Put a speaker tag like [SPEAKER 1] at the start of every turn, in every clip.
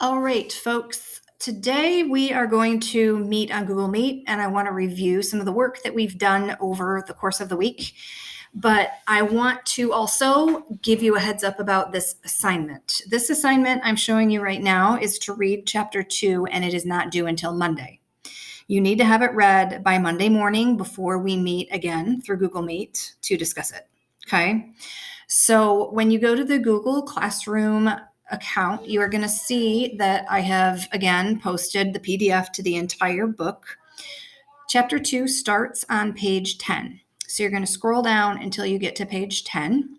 [SPEAKER 1] All right, folks. Today we are going to meet on Google Meet, and I want to review some of the work that we've done over the course of the week. But I want to also give you a heads up about this assignment. This assignment I'm showing you right now is to read chapter 2, and it is not due until Monday. You need to have it read by Monday morning before we meet again through Google Meet to discuss it. Okay. So when you go to the Google Classroom account, you are going to see that I have again posted the PDF to the entire book. Chapter 2 starts on page 10. So you're going to scroll down until you get to page 10.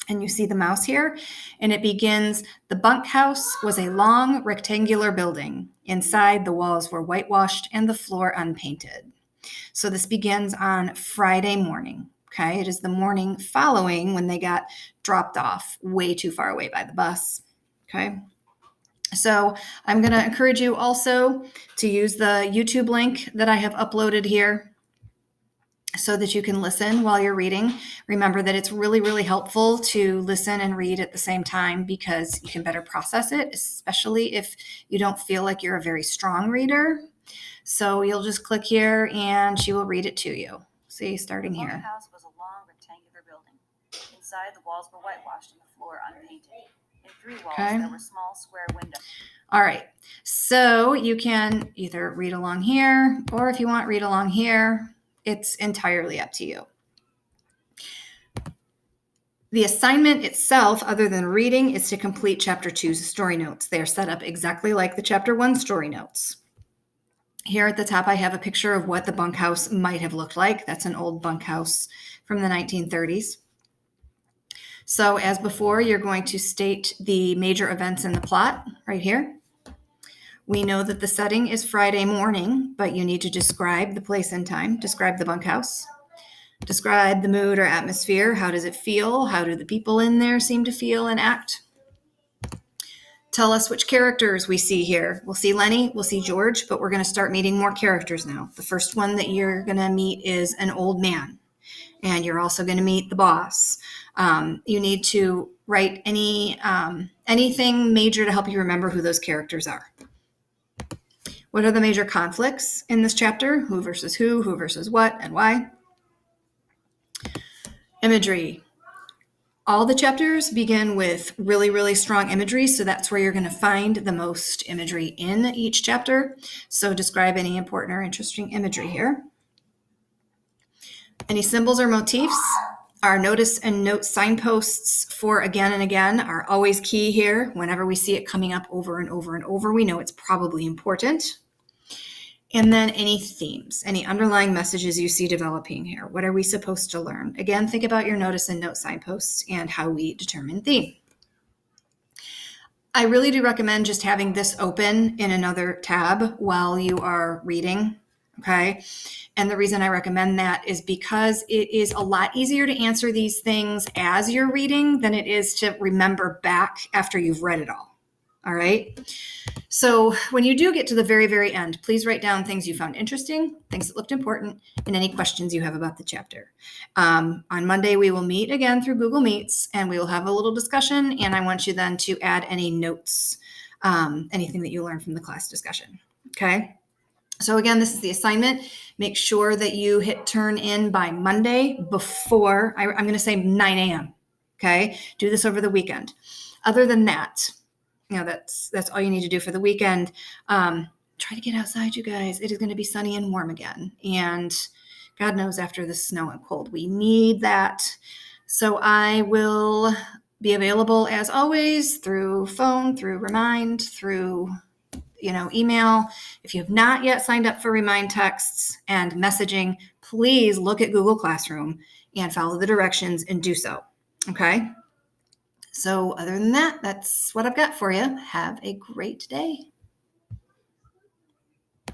[SPEAKER 1] And you see the mouse here, and it begins, the bunkhouse was a long rectangular building. Inside, the walls were whitewashed and the floor unpainted. So this begins on Friday morning. Okay, it is the morning following when they got dropped off way too far away by the bus. Okay, so I'm going to encourage you also to use the YouTube link that I have uploaded here so that you can listen while you're reading. Remember that it's really, really helpful to listen and read at the same time because you can better process it, especially if you don't feel like you're a very strong reader. So you'll just click here and she will read it to you. See, starting here.
[SPEAKER 2] The house was a long rectangular building. Inside, the walls were whitewashed and the floor unpainted. In 3 walls, there were small square windows.
[SPEAKER 1] All right, so you can either read along here, or if you want, read along here. It's entirely up to you. The assignment itself, other than reading, is to complete chapter 2's story notes. They are set up exactly like the chapter 1 story notes. Here at the top, I have a picture of what the bunkhouse might have looked like. That's an old bunkhouse from the 1930s. So as before, you're going to state the major events in the plot right here. We know that the setting is Friday morning, but you need to describe the place and time, describe the bunkhouse, describe the mood or atmosphere. How does it feel? How do the people in there seem to feel and act? Tell us which characters we see here. We'll see Lenny, we'll see George, but we're going to start meeting more characters now. The first one that you're going to meet is an old man, and you're also going to meet the boss. You need to write anything major to help you remember who those characters are. What are the major conflicts in this chapter? Who versus who versus what, and why? Imagery. All the chapters begin with really, really strong imagery, so that's where you're going to find the most imagery in each chapter. So describe any important or interesting imagery here. Any symbols or motifs? Our notice and note signposts for again and again are always key here. Whenever we see it coming up over and over and over, we know it's probably important. And then any themes, any underlying messages you see developing here. What are we supposed to learn? Again, think about your notice and note signposts and how we determine theme. I really do recommend just having this open in another tab while you are reading, okay? And the reason I recommend that is because it is a lot easier to answer these things as you're reading than it is to remember back after you've read it all. All right. So when you do get to the very, very end, please write down things you found interesting, things that looked important, and any questions you have about the chapter. On Monday, we will meet again through Google Meets, and we will have a little discussion. And I want you then to add any notes, anything that you learned from the class discussion. Okay. So again, this is the assignment. Make sure that you hit turn in by Monday before, I'm going to say 9 a.m. Okay. Do this over the weekend. Other than that, that's all you need to do for the weekend. Try to get outside, you guys. It is going to be sunny and warm again. And God knows after the snow and cold, we need that. So I will be available as always through phone, through Remind, through email. If you have not yet signed up for Remind texts and messaging, please look at Google Classroom and follow the directions and do so. Okay. So other than that, that's what I've got for you. Have a great day.